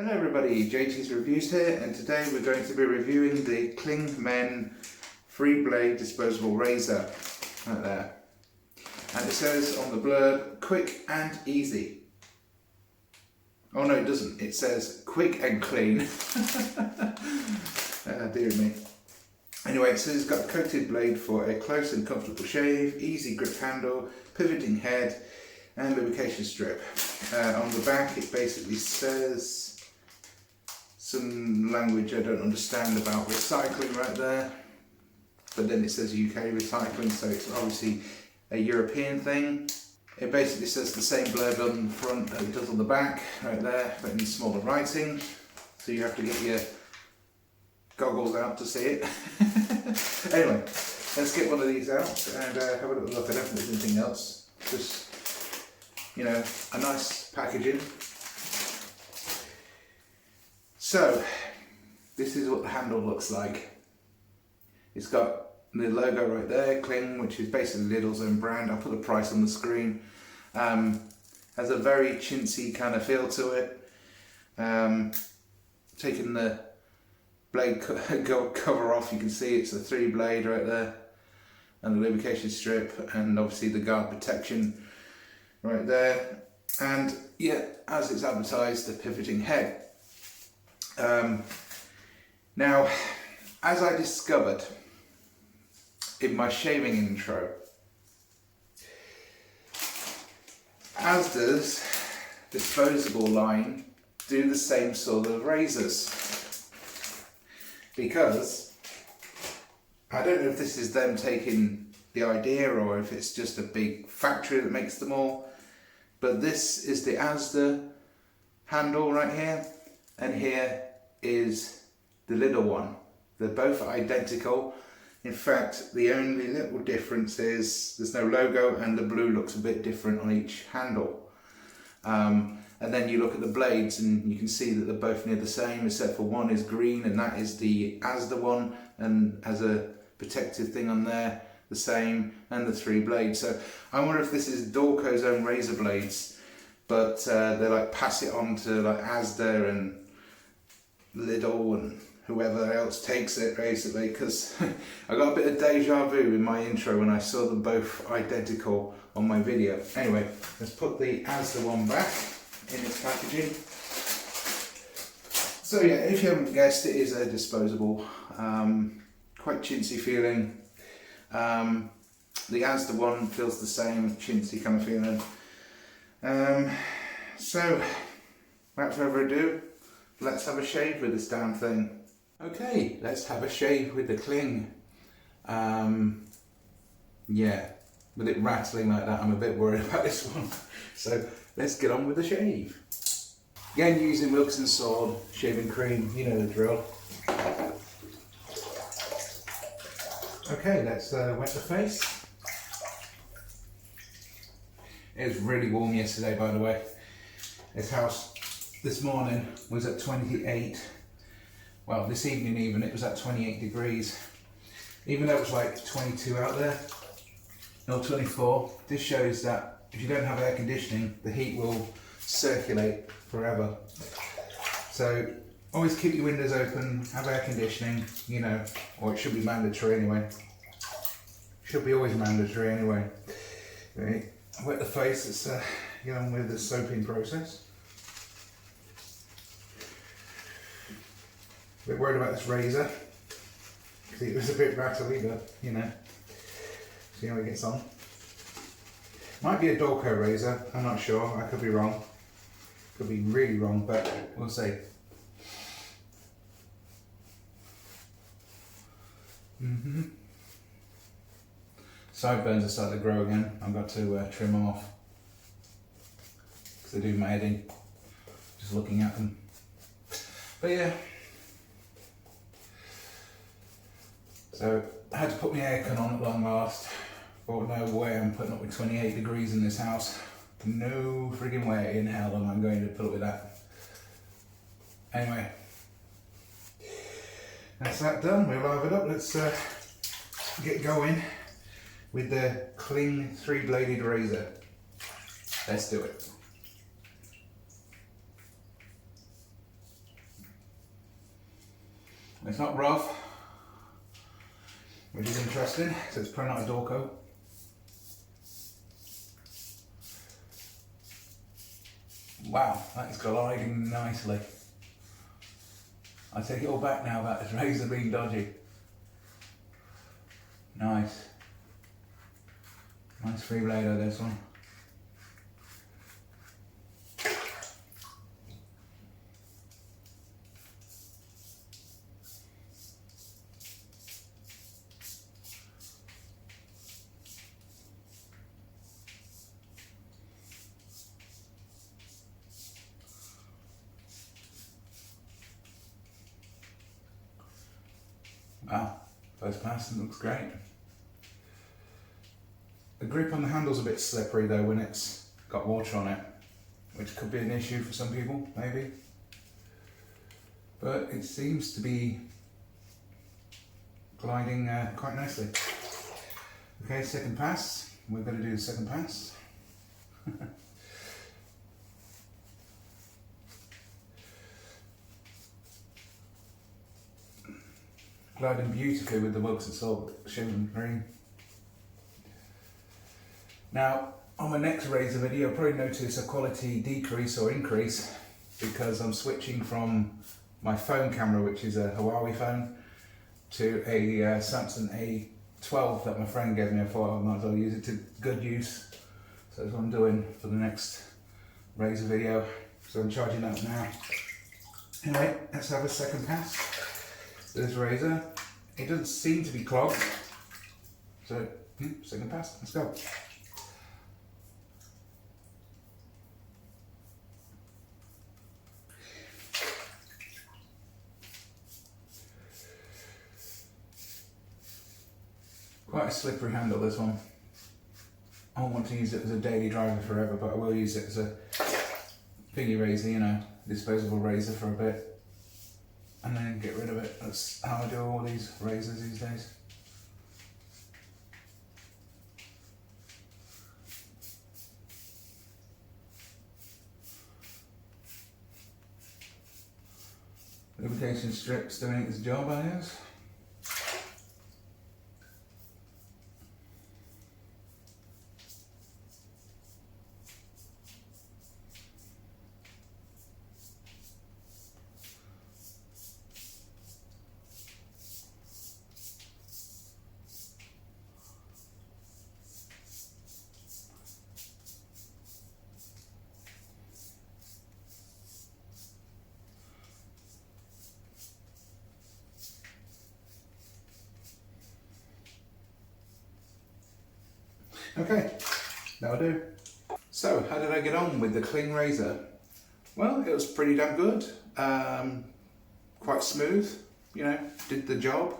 Hello everybody, JT's Reviews here, and today we're going to be reviewing the Cling Men 3-blade disposable razor, right there. And it says on the blurb, quick and easy. Oh no, it doesn't, it says quick and clean. Dear me. Anyway, it says it's got a coated blade for a close and comfortable shave, easy grip handle, pivoting head, and lubrication strip. On the back it basically says some language I don't understand about recycling right there, but then it says UK recycling, so it's obviously a European thing. It basically says the same blurb on the front as it does on the back right there, but in smaller writing, so you have to get your goggles out to see it. Anyway, let's get one of these out and have a little look. I don't think there's anything else, just, you know, a nice packaging. So, this is what the handle looks like. It's got the logo right there, Cling, which is basically Lidl's own brand. I'll put the price on the screen. Has a very chintzy kind of feel to it. Taking the blade cover off, you can see it's a 3-blade right there. And the lubrication strip, and obviously the guard protection right there. And yeah, as it's advertised, the pivoting head. Now, as I discovered in my shaving intro, Asda's Disposable line do the same sort of razors, because I don't know if this is them taking the idea or if it's just a big factory that makes them all, but this is the Asda handle right here, and here is the Lidl one. They're both identical. In fact, the only little difference is there's no logo and the blue looks a bit different on each handle. And then you look at the blades and you can see that they're both near the same, except for one is green and that is the Asda one, and has a protective thing on there, the same, and the 3 blades. So I wonder if this is Dorco's own razor blades, but they like pass it on to like Asda and Lidl and whoever else takes it, basically, because I got a bit of deja vu in my intro when I saw them both identical on my video. Anyway, let's put the Asda one back in its packaging. So yeah, if you haven't guessed, it is a disposable, quite chintzy feeling. The Asda one feels the same, chintzy kind of feeling. So, without further ado, let's have a shave with this damn thing. Okay, let's have a shave with the Cling. Yeah, with it rattling like that, I'm a bit worried about this one. So let's get on with the shave. Again, using Wilson Sword shaving cream, you know the drill. Okay, let's wet the face. It was really warm yesterday, by the way. This house this morning was at 28. Well, this evening even, it was at 28 degrees. Even though it was like 22 out there, or 24, this shows that if you don't have air conditioning, the heat will circulate forever. So always keep your windows open, have air conditioning, you know, or it should be mandatory anyway. Should be always mandatory anyway. Right. Wet the face, let's get on with the soaping process. A bit worried about this razor, because it was a bit rattly, but you know, see how it gets on. Might be a Dorco razor, I'm not sure, I could be wrong. Could be really wrong, but we'll see. Sideburns are starting to grow again. I've got to trim them off, because they do my head in, just looking at them. But yeah. So I had to put my aircon on at long last. Thought, no way I'm putting up with 28 degrees in this house. No friggin' way in hell am I going to put up with that. Anyway, that's that done. We'll live it up. Let's get going with the Cling 3-bladed razor. Let's do it. It's not rough, which is interesting, so it's probably not a door coat. Wow, that is gliding nicely. I take it all back now about this razor being dodgy. Nice. Nice free blader, this one. Wow, first pass looks great. The grip on the handle's a bit slippery though when it's got water on it, which could be an issue for some people, maybe. But it seems to be gliding quite nicely. Okay, second pass. We're going to do the second pass. Gliding beautifully with the mugs and salt, shimmer green. Now, on my next razor video, you'll probably notice a quality decrease or increase because I'm switching from my phone camera, which is a Huawei phone, to a Samsung A12 that my friend gave me. I thought I might as well use it to good use. So that's what I'm doing for the next razor video. So I'm charging that now. Anyway, let's have a second pass. This razor, it doesn't seem to be clogged. So, second pass, let's go. Quite a slippery handle, this one. I don't want to use it as a daily driver forever, but I will use it as a thingy razor, you know, disposable razor for a bit. And then get rid of it. That's how I do all these razors these days. Lubrication strips doing its job, I guess. Okay, that'll do. So, how did I get on with the clean razor? Well, it was pretty damn good. Quite smooth, you know, did the job.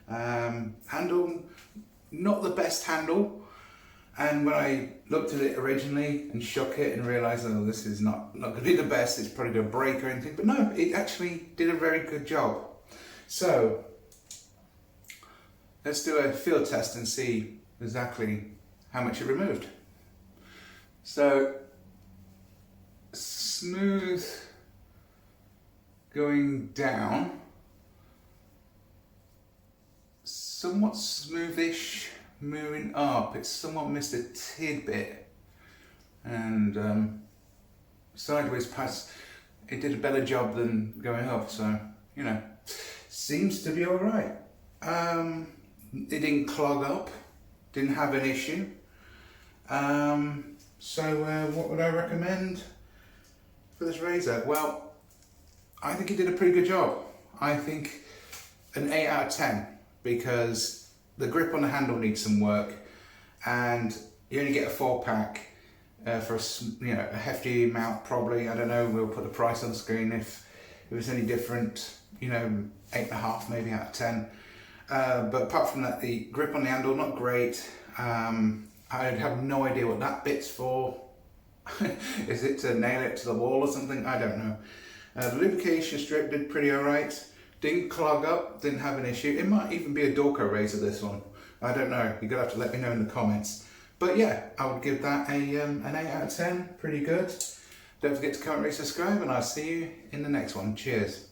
Handle, not the best handle. And when I looked at it originally and shook it and realised, oh, this is not going to be the best, it's probably going to break or anything. But no, it actually did a very good job. So, let's do a field test and see exactly how much it removed. So, smooth going down, somewhat smoothish moving up. It's somewhat missed a tidbit, and sideways pass, it did a better job than going up, so, you know, seems to be alright. It didn't clog up, didn't have an issue. So what would I recommend for this razor? Well, I think it did a pretty good job. I think an 8 out of 10, because the grip on the handle needs some work, and you only get a 4-pack for a hefty amount probably. I don't know, we'll put the price on the screen if it was any different, you know, 8.5 maybe out of 10. But apart from that, the grip on the handle, not great. I have no idea what that bit's for. Is it to nail it to the wall or something? I don't know. The lubrication strip did pretty alright. Didn't clog up, didn't have an issue. It might even be a Dorco razor, this one. I don't know, you're going to have to let me know in the comments. But yeah, I would give that an 8 out of 10, pretty good. Don't forget to comment, rate, subscribe, and I'll see you in the next one. Cheers.